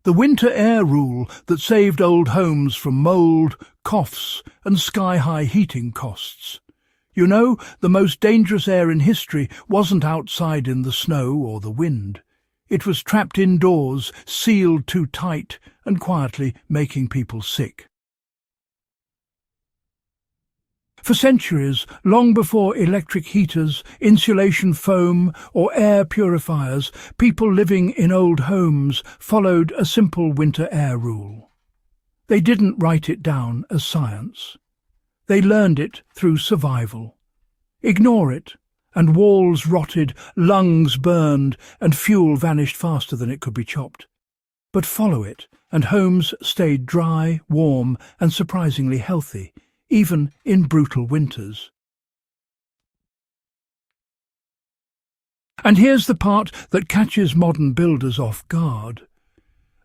The winter air rule that saved old homes from mould, coughs and sky-high heating costs. You know, the most dangerous air in history wasn't outside in the snow or the wind. It was trapped indoors, sealed too tight and quietly making people sick. For centuries, long before electric heaters, insulation foam or air purifiers, people living in old homes followed a simple winter air rule. They didn't write it down as science. They learned it through survival. Ignore it, and walls rotted, lungs burned, and fuel vanished faster than it could be chopped. But follow it, and homes stayed dry, warm, and surprisingly healthy, even in brutal winters. And here's the part that catches modern builders off guard.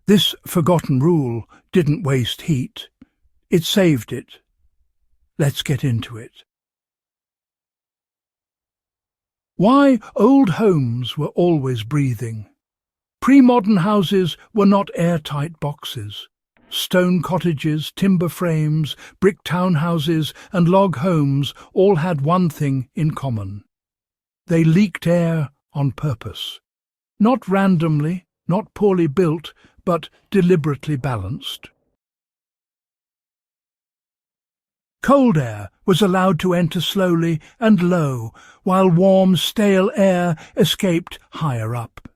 This forgotten rule didn't waste heat. It saved it. Let's get into it. Why old homes were always breathing. Pre-modern houses were not airtight boxes. Stone cottages, timber frames, brick townhouses and log homes all had one thing in common. They leaked air on purpose. Not randomly, not poorly built, but deliberately balanced. Cold air was allowed to enter slowly and low, while warm, stale air escaped higher up.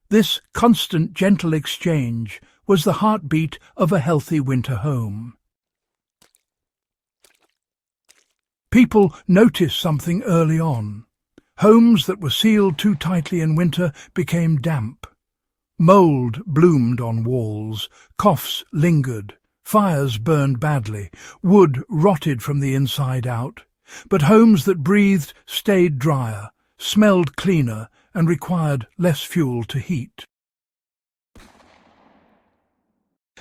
This constant, gentle exchange was the heartbeat of a healthy winter home. People noticed something early on. Homes that were sealed too tightly in winter became damp. Mould bloomed on walls, coughs lingered, fires burned badly, wood rotted from the inside out. But homes that breathed stayed drier, smelled cleaner, and required less fuel to heat.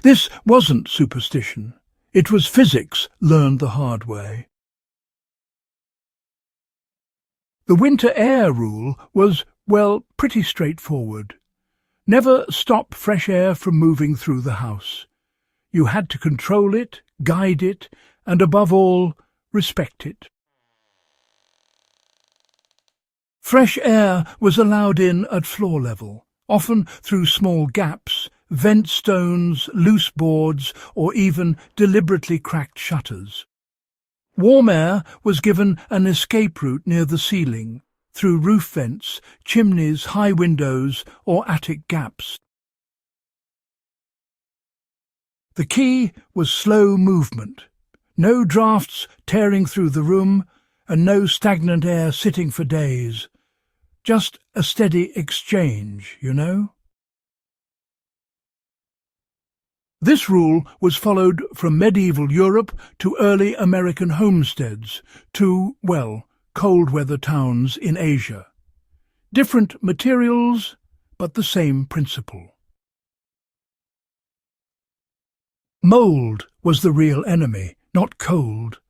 This wasn't superstition. It was physics learned the hard way. The winter air rule was, well, pretty straightforward. Never stop fresh air from moving through the house. You had to control it, guide it, and above all, respect it. Fresh air was allowed in at floor level, often through small gaps, vent stones, loose boards, or even deliberately cracked shutters. Warm air was given an escape route near the ceiling, through roof vents, chimneys, high windows, or attic gaps. The key was slow movement. No drafts tearing through the room, and no stagnant air sitting for days. Just a steady exchange, you know? This rule was followed from medieval Europe to early American homesteads to, well, cold-weather towns in Asia. Different materials, but the same principle. Mould was the real enemy, not cold.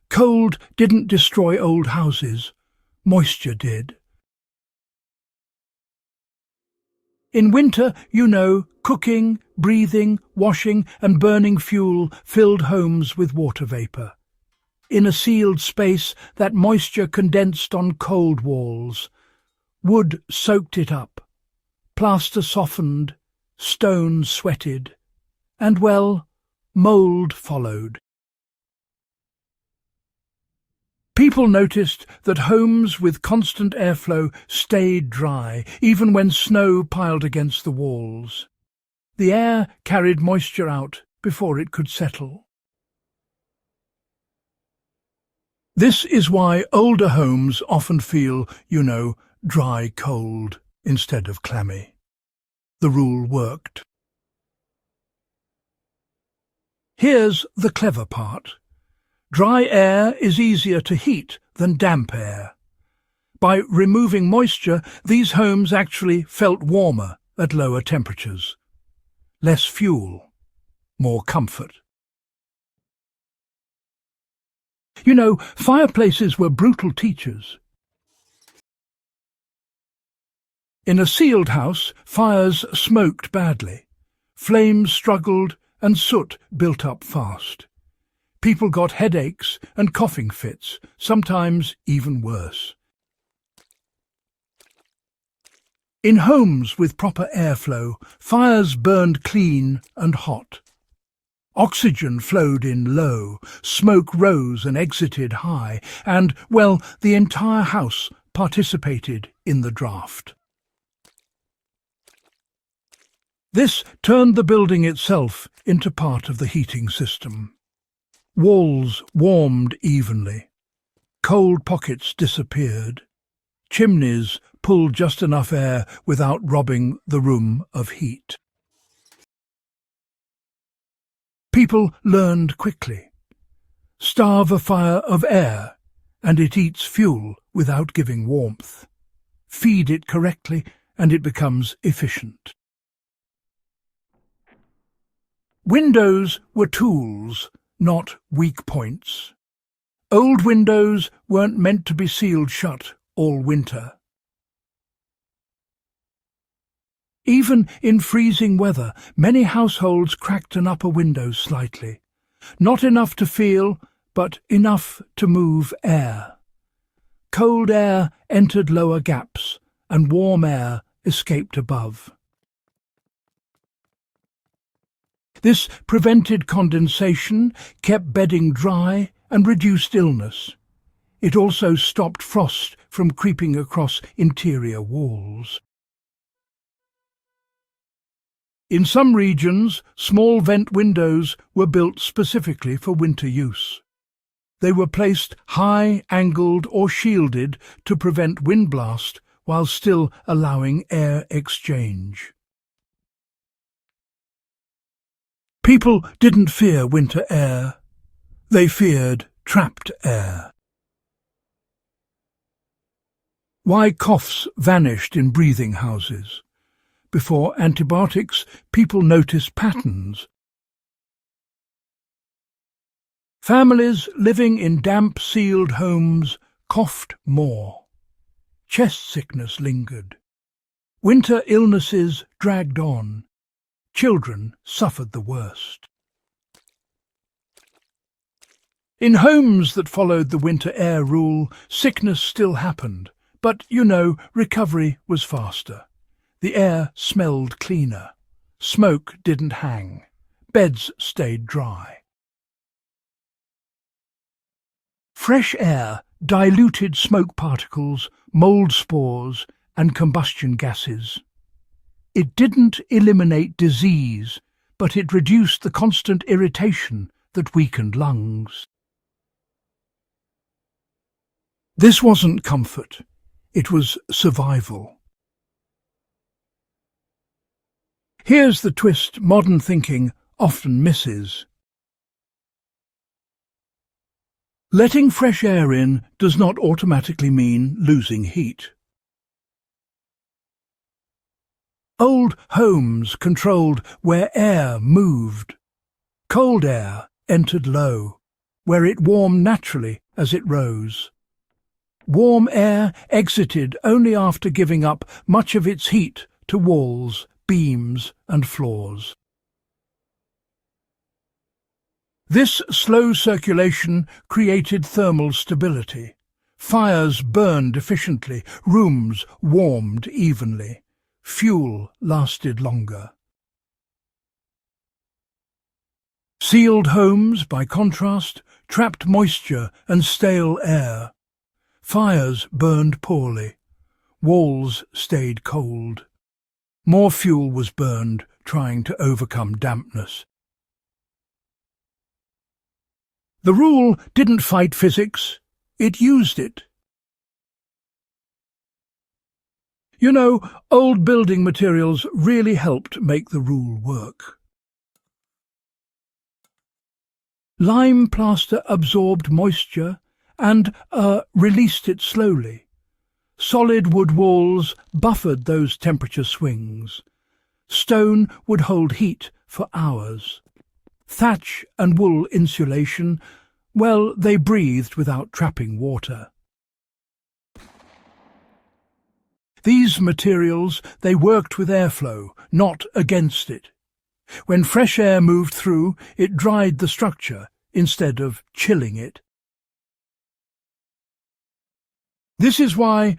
Cold didn't destroy old houses. Moisture did. In winter, you know, cooking, breathing, washing and burning fuel filled homes with water vapour. In a sealed space, that moisture condensed on cold walls. Wood soaked it up. Plaster softened. Stone sweated. And, well, mould followed. People noticed that homes with constant airflow stayed dry, even when snow piled against the walls. The air carried moisture out before it could settle. This is why older homes often feel, you know, dry cold instead of clammy. The rule worked. Here's the clever part. Dry air is easier to heat than damp air. By removing moisture, these homes actually felt warmer at lower temperatures. Less fuel, more comfort. You know, fireplaces were brutal teachers. In a sealed house, fires smoked badly. flames struggled and soot built up fast. People got headaches and coughing fits, sometimes even worse. In homes with proper airflow, fires burned clean and hot. Oxygen flowed in low, smoke rose and exited high, and, well, the entire house participated in the draft. This turned the building itself into part of the heating system. Walls warmed evenly. Cold pockets disappeared. Chimneys pulled just enough air without robbing the room of heat. People learned quickly. Starve a fire of air, and it eats fuel without giving warmth. Feed it correctly, and it becomes efficient. Windows were tools, not weak points. Old windows weren't meant to be sealed shut all winter. Even in freezing weather, many households cracked an upper window slightly. Not enough to feel, but enough to move air. Cold air entered lower gaps, and warm air escaped above. This prevented condensation, kept bedding dry, and reduced illness. It also stopped frost from creeping across interior walls. In some regions, small vent windows were built specifically for winter use. They were placed high, angled, or shielded to prevent wind blast while still allowing air exchange. People didn't fear winter air. They feared trapped air. Why coughs vanished in breathing houses. Before antibiotics, people noticed patterns. Families living in damp, sealed homes coughed more. Chest sickness lingered. Winter illnesses dragged on. Children suffered the worst. In homes that followed the winter air rule, sickness still happened, but, recovery was faster. The air smelled cleaner. Smoke didn't hang. Beds stayed dry. Fresh air diluted smoke particles, mold spores, and combustion gases. It didn't eliminate disease, but it reduced the constant irritation that weakened lungs. This wasn't comfort. It was survival. Here's the twist modern thinking often misses. Letting fresh air in does not automatically mean losing heat. Old homes controlled where air moved. Cold air entered low, where it warmed naturally as it rose. Warm air exited only after giving up much of its heat to walls, beams and floors. This slow circulation created thermal stability. Fires burned efficiently, rooms warmed evenly. Fuel lasted longer. Sealed homes, by contrast, trapped moisture and stale air. Fires burned poorly. Walls stayed cold. More fuel was burned trying to overcome dampness. The rule didn't fight physics, it used it. Old building materials really helped make the rule work. Lime plaster absorbed moisture and released it slowly. Solid wood walls buffered those temperature swings. Stone would hold heat for hours. Thatch and wool insulation, well, they breathed without trapping water. These materials, they worked with airflow, not against it. When fresh air moved through, it dried the structure instead of chilling it. This is why,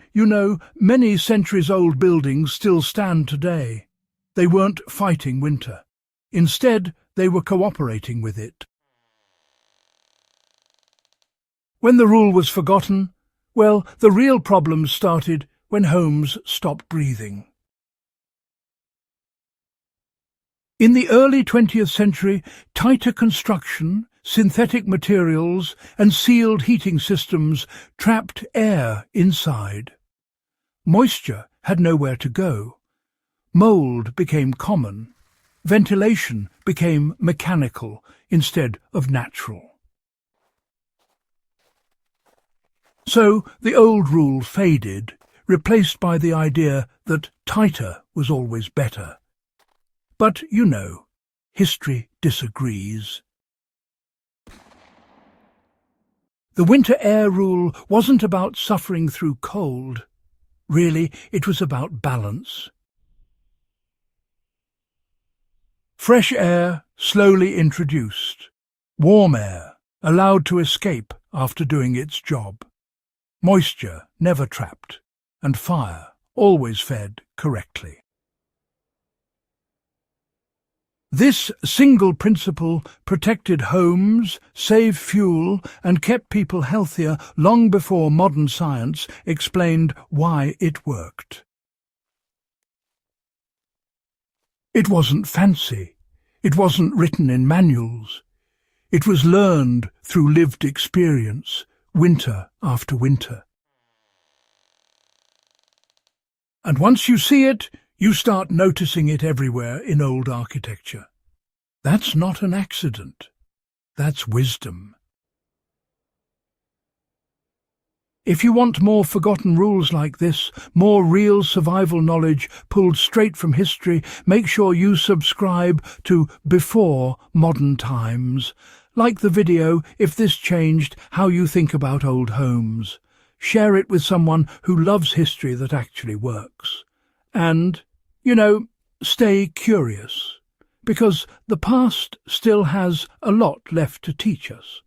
many centuries-old buildings still stand today. They weren't fighting winter. Instead, they were cooperating with it. When the rule was forgotten, well, the real problems started when homes stopped breathing. In the early 20th century, tighter construction, synthetic materials and sealed heating systems trapped air inside. Moisture had nowhere to go. Mold became common. Ventilation became mechanical instead of natural. So the old rule faded, replaced by the idea that tighter was always better. But, history disagrees. The winter air rule wasn't about suffering through cold. Really, it was about balance. Fresh air slowly introduced. Warm air allowed to escape after doing its job. Moisture never trapped, and fire always fed correctly. This single principle protected homes, saved fuel, and kept people healthier long before modern science explained why it worked. It wasn't fancy. It wasn't written in manuals. It was learned through lived experience, winter after winter. And once you see it, you start noticing it everywhere in old architecture. That's not an accident. That's wisdom. If you want more forgotten rules like this, more real survival knowledge pulled straight from history, make sure you subscribe to Before Modern Times. Like the video if this changed how you think about old homes. Share it with someone who loves history that actually works. And, stay curious, because the past still has a lot left to teach us.